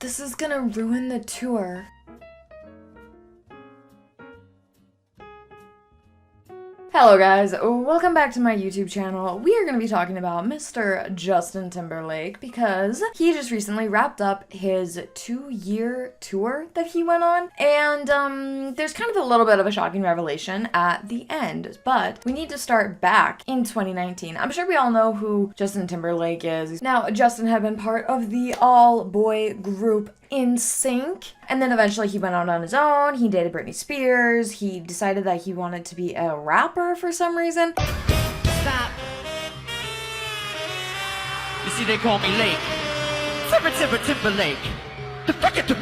This is gonna ruin the tour. Hello guys, welcome back to my YouTube channel. We are going to be talking about Mr. Justin Timberlake because he just recently wrapped up his 2-year tour that he went on, and there's kind of a little bit of a shocking revelation at the end, but we need to start back in 2019. I'm sure we all know who Justin Timberlake is. Now, Justin had been part of the all-boy group NSYNC, and then eventually he went out on his own. He dated Britney Spears. He decided that he wanted to be a rapper for some reason. Stop. You see, they call me Lake. Timberlake. The frickin'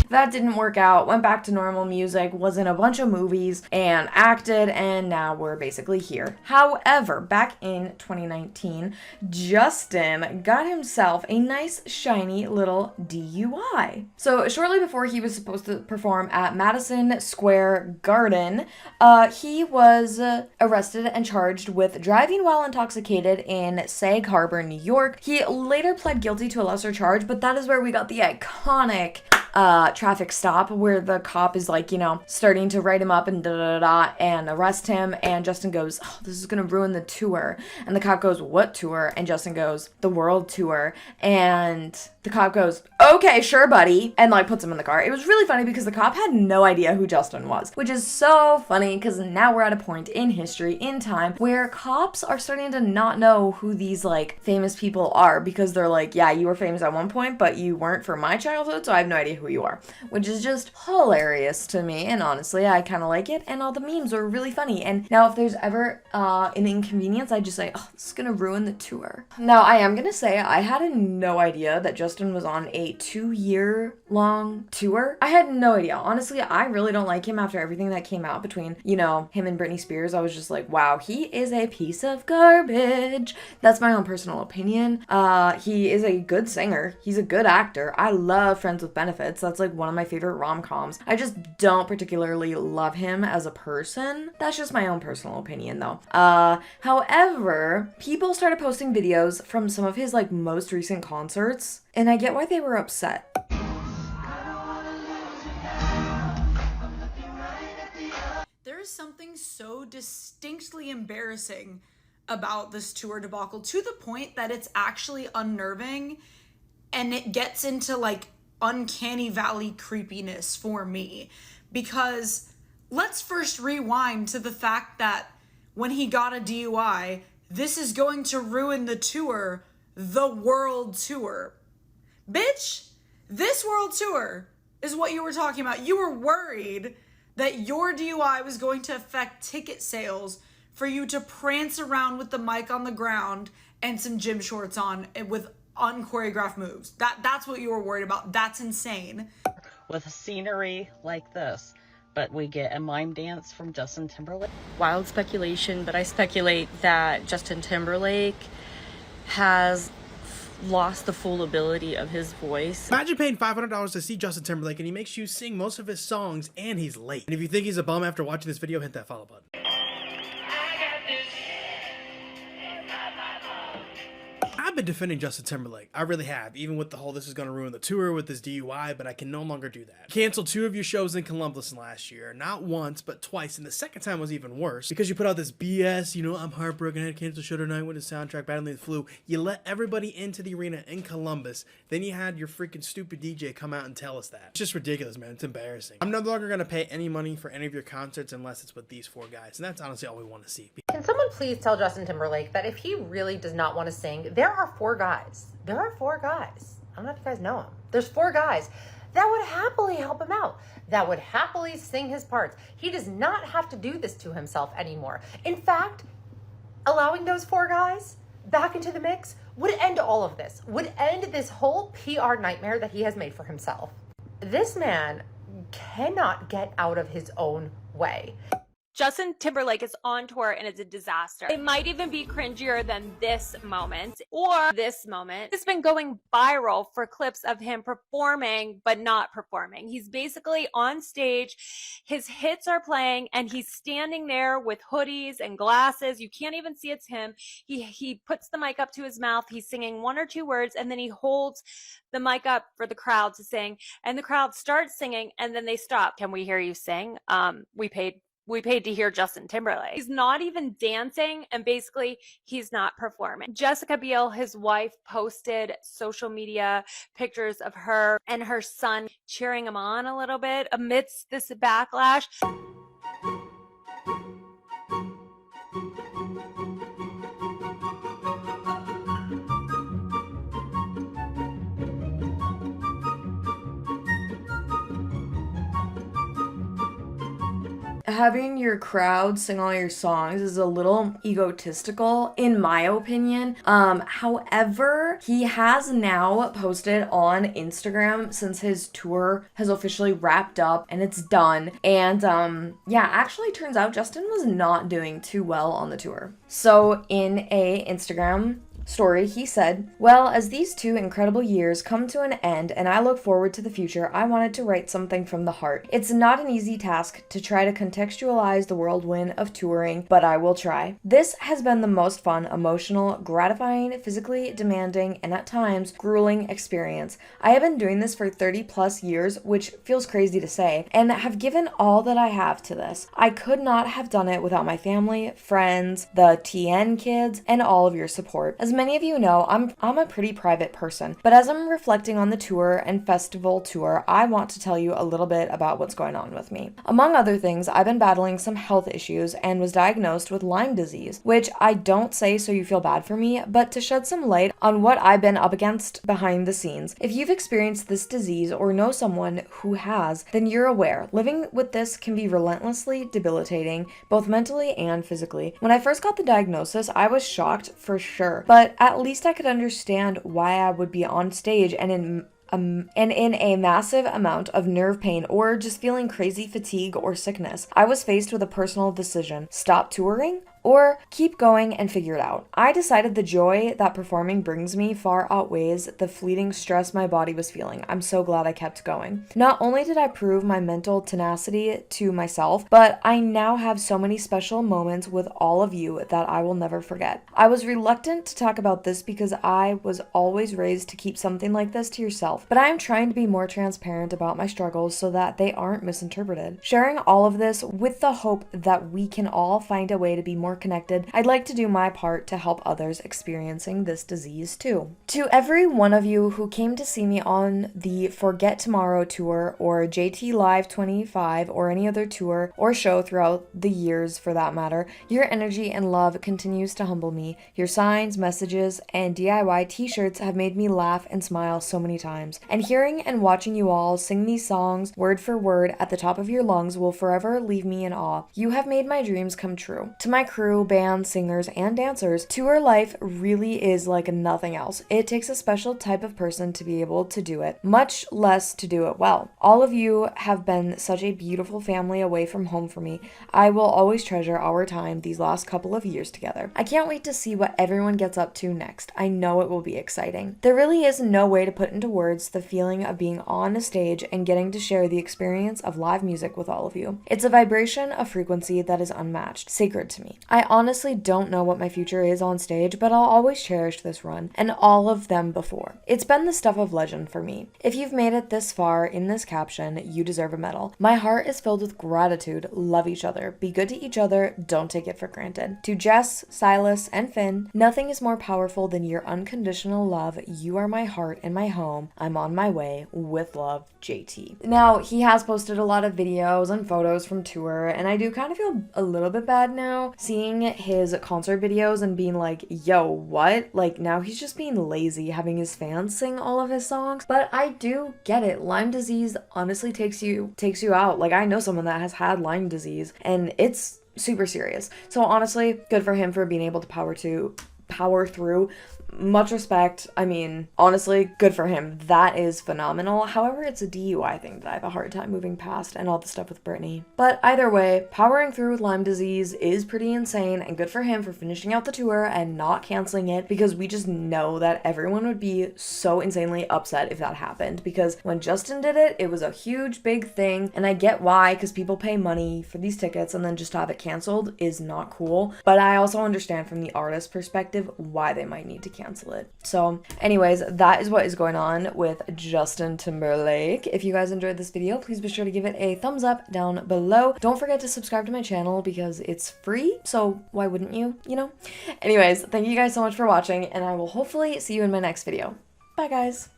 That didn't work out, went back to normal music, was in a bunch of movies, and acted, and now we're basically here. However, back in 2019, Justin got himself a nice, shiny little DUI. So shortly before he was supposed to perform at Madison Square Garden, he was arrested and charged with driving while intoxicated in Sag Harbor, New York. He later pled guilty to a lesser charge, but that is where we got the iconic traffic stop where the cop is like, you know, starting to write him up and and arrest him, and Justin goes, "Oh, this is gonna ruin the tour." And the cop goes, "What tour?" And Justin goes, "The world tour." And the cop goes, "Okay, sure, buddy," and like puts him in the car. It was really funny because the cop had no idea who Justin was, which is so funny because now we're at a point in history, in time, where cops are starting to not know who these like famous people are because they're like, yeah, you were famous at one point, but you weren't for my childhood, so I have no idea who you are, which is just hilarious to me. And honestly, I kind of like it, and all the memes are really funny. And now if there's ever an inconvenience, I just say, oh, this is gonna ruin the tour. Now, I am gonna say I had no idea that Justin was on a 2-year long tour. I had no idea. Honestly, I really don't like him after everything that came out between, you know, him and Britney Spears. I was just like, wow, he is a piece of garbage. That's my own personal opinion. He is a good singer. He's a good actor. I love Friends with Benefits. That's like one of my favorite rom-coms. I just don't particularly love him as a person. That's just my own personal opinion though. However, people started posting videos from some of his like most recent concerts, and I get why they were upset. There is something so distinctly embarrassing about this tour debacle, to the point that it's actually unnerving, and it gets into like uncanny valley creepiness for me. Because let's first rewind to the fact that when he got a DUI, this is going to ruin the tour, the world tour. Bitch, this world tour is what you were talking about. You were worried that your DUI was going to affect ticket sales for you to prance around with the mic on the ground and some gym shorts on with unchoreographed moves. That's what you were worried about. That's insane. With scenery like this, but we get a mime dance from Justin Timberlake. Wild speculation, but I speculate that Justin Timberlake has lost the full ability of his voice. Imagine paying $500 to see Justin Timberlake and he makes you sing most of his songs and he's late. And if you think he's a bum after watching this video, hit that follow button. I've been defending Justin Timberlake. I really have, even with the whole this is going to ruin the tour with this DUI, but I can no longer do that. Canceled 2 of your shows in Columbus last year, not once, but twice, and the second time was even worse because you put out this BS, you know, I'm heartbroken, I had to cancel a show tonight with a soundtrack battling the flu. You let everybody into the arena in Columbus, then you had your freaking stupid DJ come out and tell us that. It's just ridiculous, man. It's embarrassing. I'm no longer going to pay any money for any of your concerts unless it's with these 4 guys, and that's honestly all we want to see. Can someone please tell Justin Timberlake that if he really does not want to sing, there are 4 guys. There are 4 guys. I don't know if you guys know him. There's 4 guys that would happily help him out, that would happily sing his parts. He does not have to do this to himself anymore. In fact, allowing those 4 guys back into the mix would end all of this, would end this whole PR nightmare that he has made for himself. This man cannot get out of his own way. Justin Timberlake is on tour and it's a disaster. It might even be cringier than this moment or this moment. It's been going viral for clips of him performing but not performing. He's basically on stage, his hits are playing, and he's standing there with hoodies and glasses. You can't even see it's him. He puts the mic up to his mouth, he's singing one or two words, and then he holds the mic up for the crowd to sing, and the crowd starts singing, and then they stop. Can we hear you sing? We paid to hear Justin Timberlake. He's not even dancing, and basically he's not performing. Jessica Biel, his wife, posted social media pictures of her and her son cheering him on a little bit amidst this backlash. Having your crowd sing all your songs is a little egotistical, in my opinion. However, he has now posted on Instagram since his tour has officially wrapped up and it's done. And yeah, actually turns out Justin was not doing too well on the tour. So in a Instagram story, he said, "Well, as these 2 incredible years come to an end and I look forward to the future, I wanted to write something from the heart. It's not an easy task to try to contextualize the whirlwind of touring, but I will try. This has been the most fun, emotional, gratifying, physically demanding, and at times grueling experience. I have been doing this for 30 plus years, which feels crazy to say, and have given all that I have to this. I could not have done it without my family, friends, the TN kids, and all of your support. As many of you know, I'm a pretty private person, but as I'm reflecting on the tour and festival tour, I want to tell you a little bit about what's going on with me. Among other things, I've been battling some health issues and was diagnosed with Lyme disease, which I don't say so you feel bad for me, but to shed some light on what I've been up against behind the scenes. If you've experienced this disease or know someone who has, then you're aware. Living with this can be relentlessly debilitating, both mentally and physically. When I first got the diagnosis, I was shocked for sure, but at least I could understand why I would be on stage and in a massive amount of nerve pain or just feeling crazy fatigue or sickness. I was faced with a personal decision: stop touring or keep going and figure it out. I decided the joy that performing brings me far outweighs the fleeting stress my body was feeling. I'm so glad I kept going. Not only did I prove my mental tenacity to myself, but I now have so many special moments with all of you that I will never forget. I was reluctant to talk about this because I was always raised to keep something like this to yourself, but I am trying to be more transparent about my struggles so that they aren't misinterpreted. Sharing all of this with the hope that we can all find a way to be more connected, I'd like to do my part to help others experiencing this disease too. To every one of you who came to see me on the Forget Tomorrow tour or JT Live 25 or any other tour or show throughout the years for that matter, your energy and love continues to humble me. Your signs, messages, and DIY t-shirts have made me laugh and smile so many times. And hearing and watching you all sing these songs word for word at the top of your lungs will forever leave me in awe. You have made my dreams come true. To my crew, band, singers, and dancers, tour life really is like nothing else. It takes a special type of person to be able to do it, much less to do it well. All of you have been such a beautiful family away from home for me. I will always treasure our time these last couple of years together. I can't wait to see what everyone gets up to next. I know it will be exciting. There really is no way to put into words the feeling of being on a stage and getting to share the experience of live music with all of you. It's a vibration, a frequency that is unmatched, sacred to me. I honestly don't know what my future is on stage, but I'll always cherish this run and all of them before. It's been the stuff of legend for me. If you've made it this far in this caption, you deserve a medal. My heart is filled with gratitude. Love each other. Be good to each other. Don't take it for granted. To Jess, Silas, and Finn, nothing is more powerful than your unconditional love. You are my heart and my home. I'm on my way. With love, JT. Now, he has posted a lot of videos and photos from tour, and I do kind of feel a little bit bad now seeing his concert videos and being like, yo, what? Like, now he's just being lazy having his fans sing all of his songs. But I do get it. Lyme disease honestly takes you out. Like, I know someone that has had Lyme disease and it's super serious. So honestly, good for him for being able to power power through. Much respect. I mean, honestly, good for him. That is phenomenal. However, it's a DUI thing that I have a hard time moving past, and all the stuff with Britney. But either way, powering through with Lyme disease is pretty insane, and good for him for finishing out the tour and not canceling it, because we just know that everyone would be so insanely upset if that happened, because when Justin did it, it was a huge big thing, and I get why, because people pay money for these tickets, and then just to have it canceled is not cool. But I also understand from the artist perspective why they might need to cancel it. So anyways, that is what is going on with Justin Timberlake. If you guys enjoyed this video, please be sure to give it a thumbs up down below. Don't forget to subscribe to my channel because it's free, so why wouldn't you, you know? Anyways, thank you guys so much for watching, and I will hopefully see you in my next video. Bye guys!